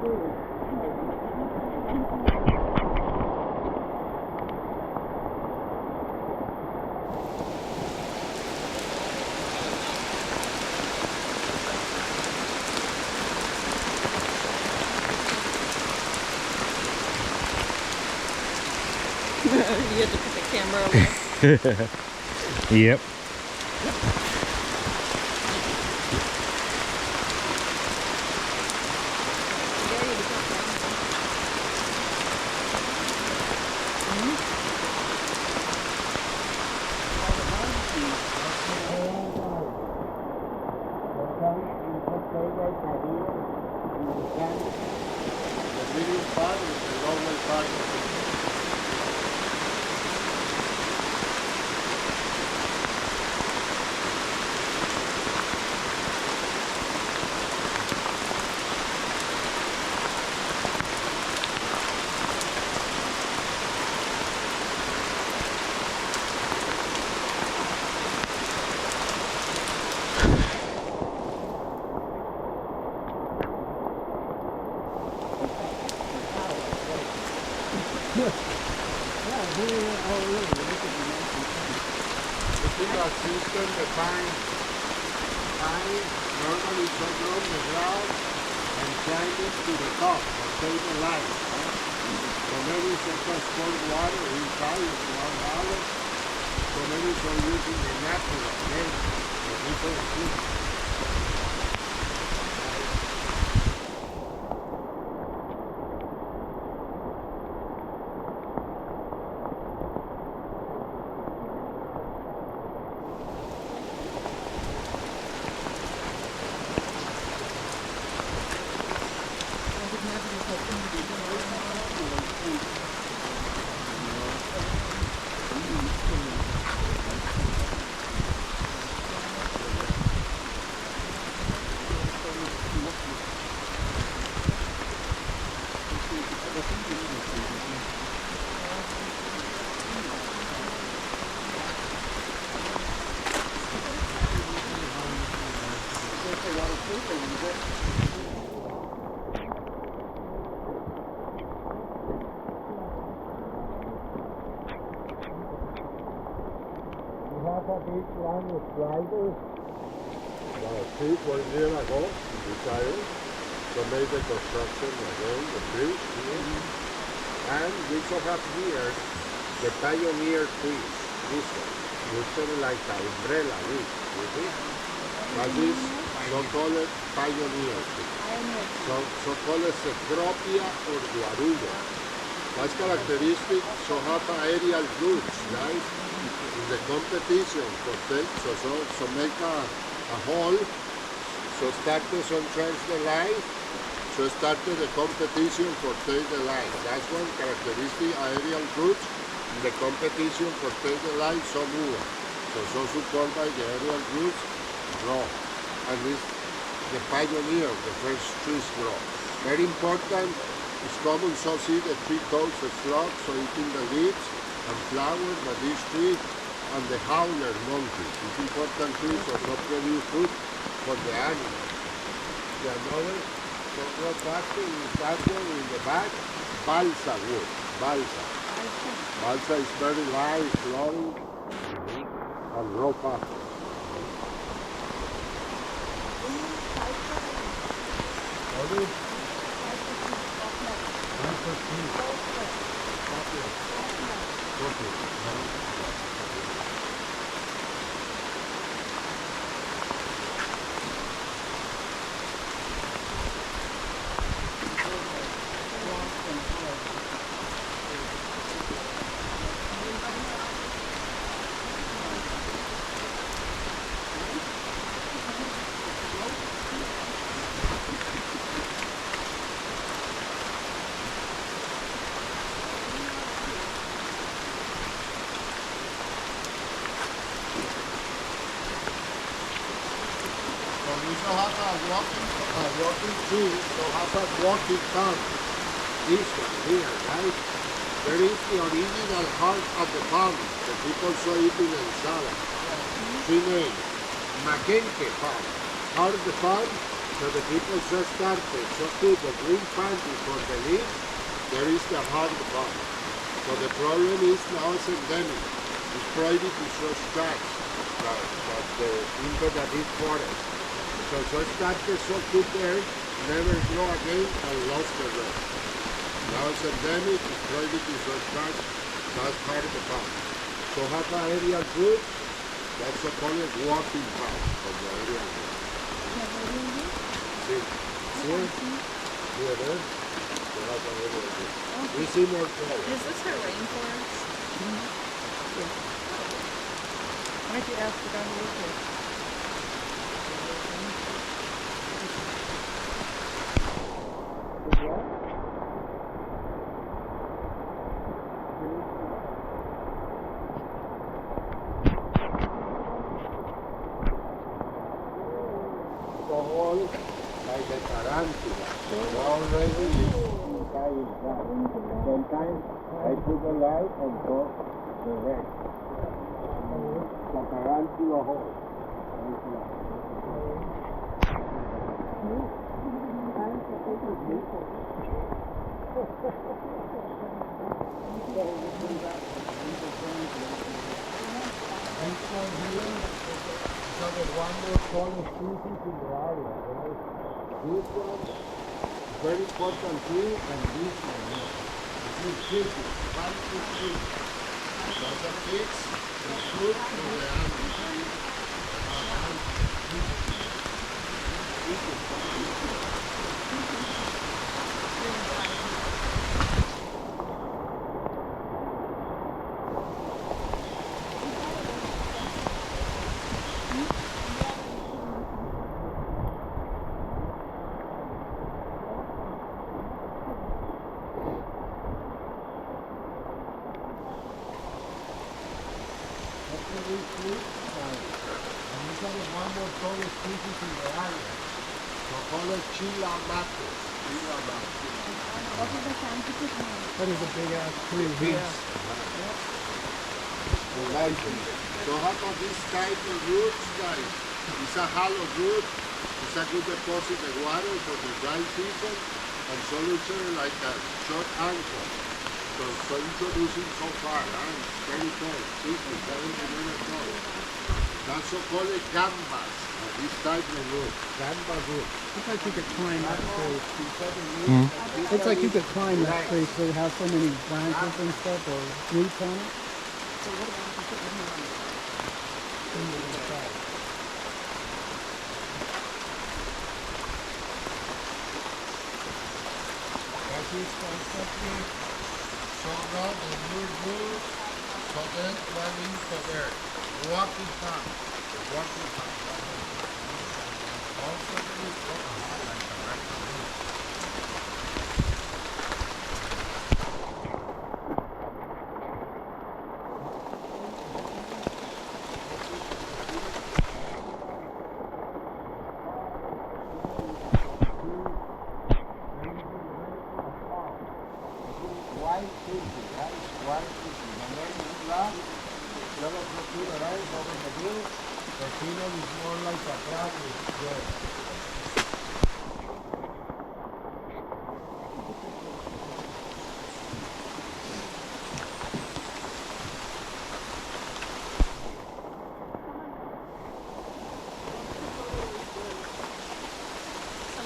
You had to put the camera away. Yep. System defines time normally from the ground and climbing to the top or take the line. So many transport water inside of 1 hour. So many are using the natural lens, the different things. Half of each line with drivers. Feet 1 year ago in this area. So made the construction again, the bridge here. And we also have here the pioneer trees. This one. Which are like an umbrella leaf. You see? But this no called pioneer tree. So called Cecropia or Guaruba. That's characteristic, so have aerial roots, right? In the competition for so make a hole, so started some trench the line, so started the competition for take the line. That's one characteristic aerial roots in the competition for take the line, so move. So supported by the aerial roots grow. And this the pioneer, the first trees grow. Very important, it's common so see the tree toads, the frogs, so eating the leaves and flowers, but this tree and the howler monkey. It's important too, so not produce food for the animals. The another, so what factor is that one in the back? Balsa wood. Balsa. Balsa is very light, flowing, and raw pasture. We shall have a walking tree, so have a walking path. This one here, right? There is the original heart of the palm, the people so eating in salad. Three names. Magenke palm. Heart of the palm, So the people just started, so put the green panties for the leaf, there is the hard bug. So the problem is now it's endemic. It's probably to so starts that the into the deep forest. So started so put there, never grow again and lost the rest. Now it's endemic, it's probably to so starts, that's part of the bug. So have an aerial group, that's a called walking path for the aerial group. Sí. Sí, ¿verdad? We see more color. Is this a rainforest? Yeah. Why don't you ask the guy who lives here? The whole like a tarantula. So already inside. Sometimes I put the light on top the head. The tarantula hole. This one here is one more tallest species in the area. Right? This one is very important tree, and this one here. This is chicken, 5 to 3. Those are pigs, the fruit from the animals. And these are the one more tallest species in the area. So call it Chila Matos. Chila Matos. That is a big ass tree. Beans. So how about this type of roots, guys? It's a hollow root. It's a good deposit of water for the dry season. And solution like a short ankle. So introducing so far, it's very tall, 60, 70 meters tall. That's so called gambas, this type of root, gamba root. Looks like you could climb that tree. Looks like you could climb that tree so it has so many branches and stuff or roots on it. That is constantly so now the new root, so then one into there. Walking path. Walking path. Also this like a rectangle. White cookie, that is white cookie. The name is black. Yellow cookie, right over the hill. The peanut is more like a black with red. Some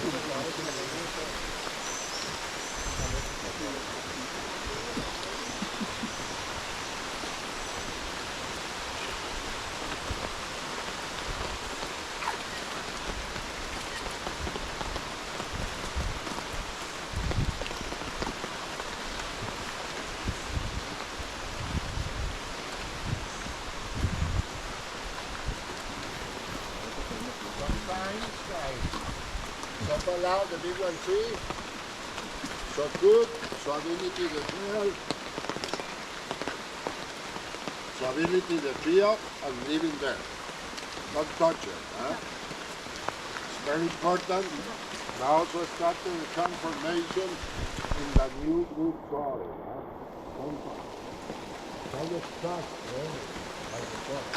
of them are sticky, So allow the big one tree. So good. So ability to drill. So ability to be up and live in there. Not touch it. Huh? very important. Now also starting the transformation in the new good soil. All the stuff, like the soil.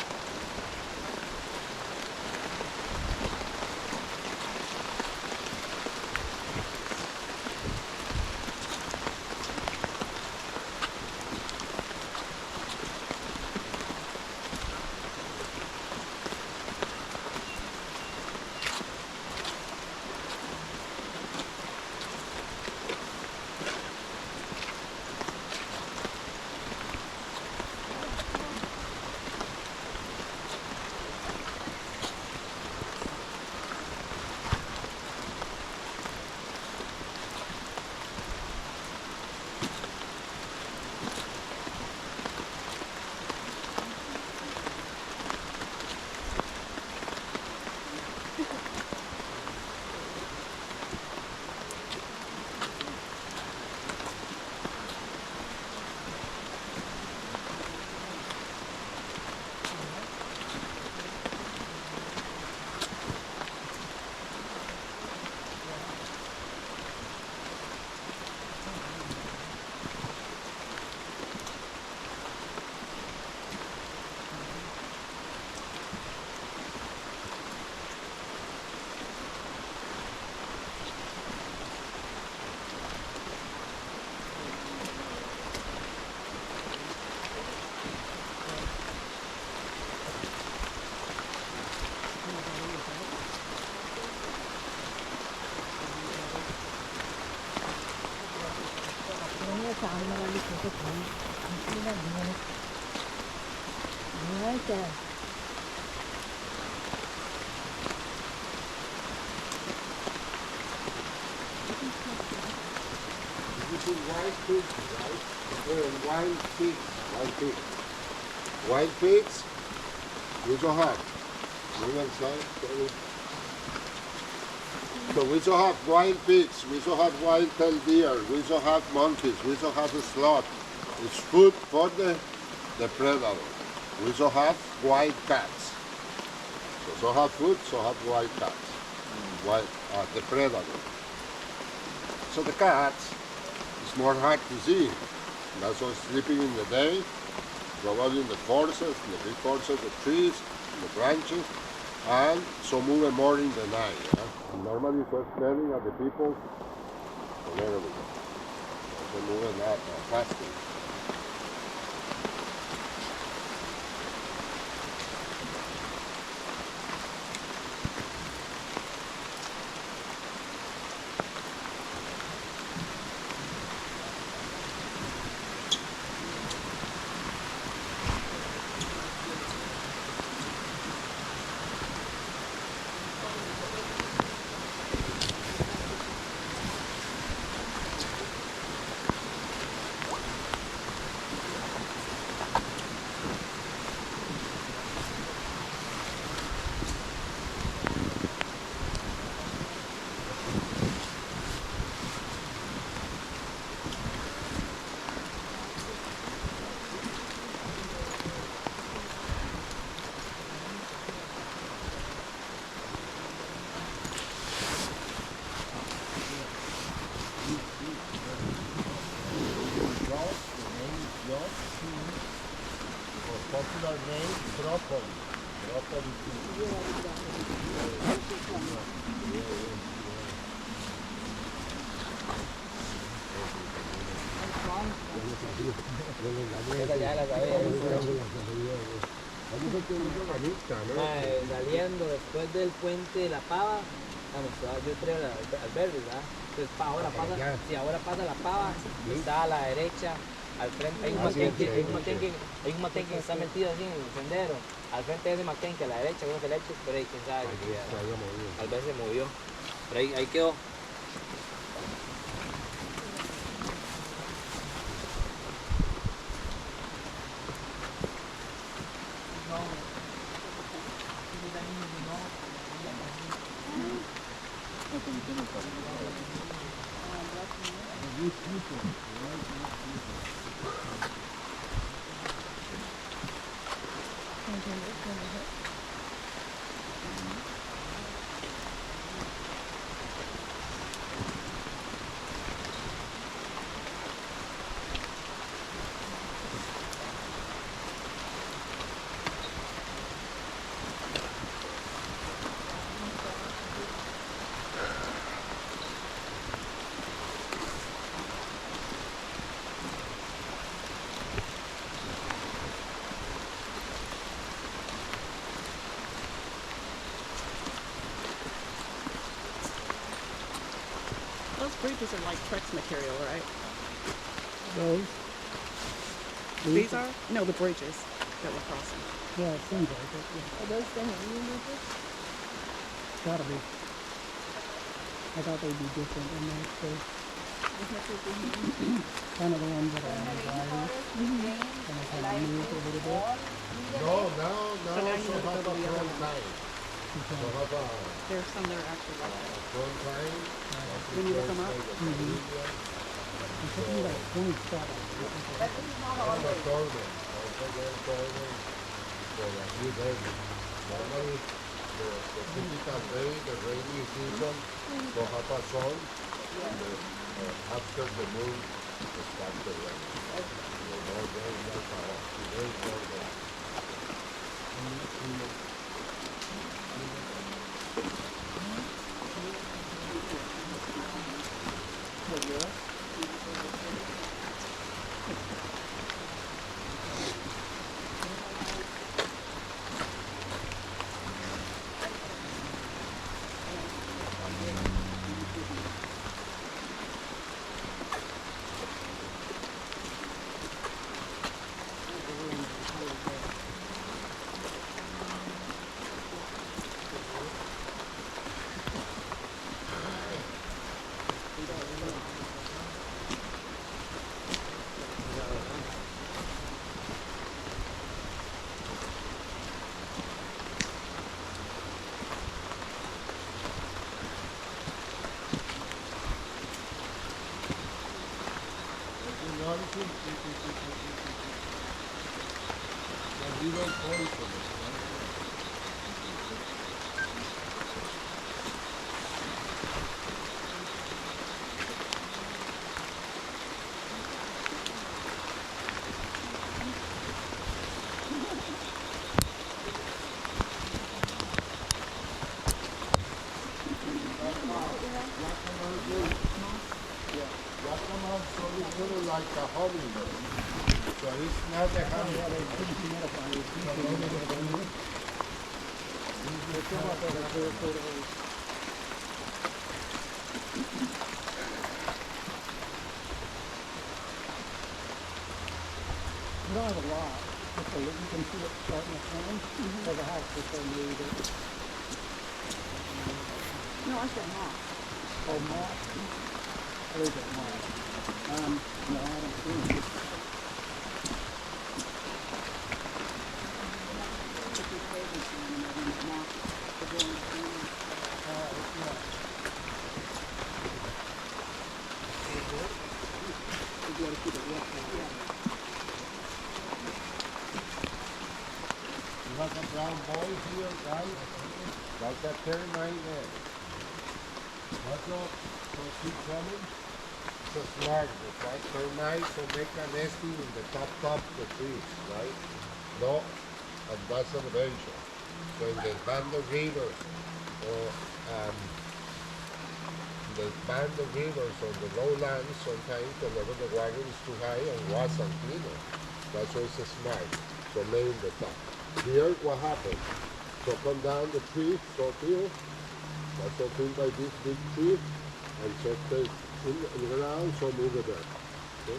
This is wild pigs, right? Wild pigs, wild pigs. Wild pigs, we don't have. Move inside. So we don't have wild pigs, we don't have wild-tailed deer, we don't have monkeys, we don't have a sloth. It's food for the predator. We don't have wild cats. So have food, so have wild cats. Wild, the predator. So the cats, it's more hard to see. That's why sleeping in the day, probably in the forests, in the big forests, the trees, in the branches, and so moving more in the night. Yeah? And normally so smelling at the people, and there we go. So moving up faster. Popular name, broccoli. Broccoli saliendo después del puente de la Pava, vamos, yo creo al verde, ¿verdad? Entonces ahora pasa la Pava, está a la derecha, al frente hay un matenque que está metido así en el sendero, al frente de ese matenque a la derecha, unos eléctricos, pero ahí quién sabe, al vez se movió, pero ahí quedó. bridges are like Trex material, right? Those. These are? No, the bridges that we're crossing. Yeah, it seems like it. Yeah. Are those the hanging bridges? Gotta be. I thought they'd be different than that. So kind of the ones that are on the drivers. And I kind of moved a little bit. No, now So now you also gotta have go a to the other front one. line. So have a There's some that are actually like that. front line. We need to come up. I'm thinking like 27. I'm a tournament. Also very tournament for a few days. Normally, the typical day, the rainy season, so have a sun. And after the moon, start the rain. So more days like a few days more than. Like a hummingbird. So it's not a hummingbird. We don't have a lot. Okay, you can see it starting to form. There's a house that's so new that. No, I said moss. Oh, moss. Oh, there's that moss. No, I don't see it. You have a brown boy here, right? That's a termite there. What's up? So keep coming. It's a slug. It's like termites so make a nesting in the top of the trees, right? No, and that's elevation. So in the band of rivers or the band of rivers on the lowlands, sometimes whenever the water is too high and wasn't cleaner, that's why it's a smart. So lay in the top. Here, what happens? So come down the tree, so here, that's so filled by this big tree, and so stay in the ground, so move it there. Okay?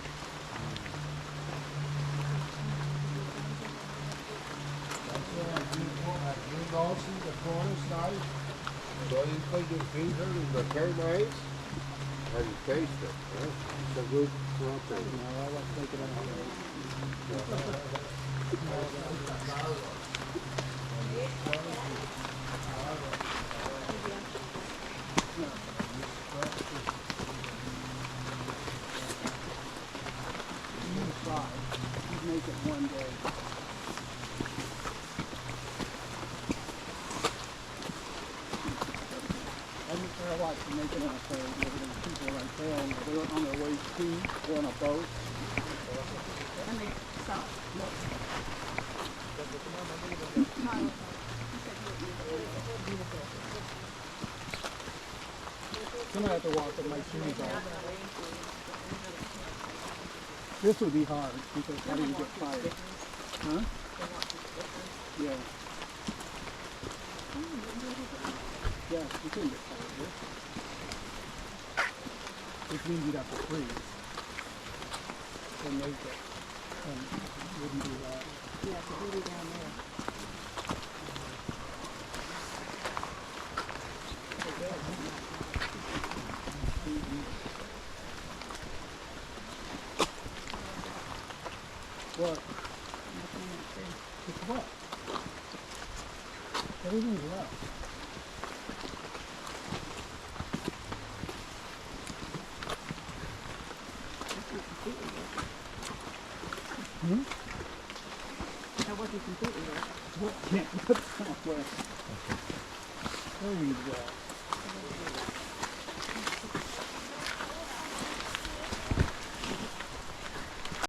That's as you know, see the corner side, so you put your finger in the termites and taste it. It's a good protein. No, I was thinking of make it one day. I watch them making it up there. People right there, they're on their way to, they're on a boat. And they stop. I'm gonna have to walk with my shoes off. This would be hard because how do you get fired? Huh? Yeah. Yeah, you can get fired. which means you'd have to freeze to make it. And you wouldn't do that. Yeah, it's really down there. What? It's what? Everything's wet. Hmm? That wasn't completely wet. What? Yeah, that's not wet. Everything's wet.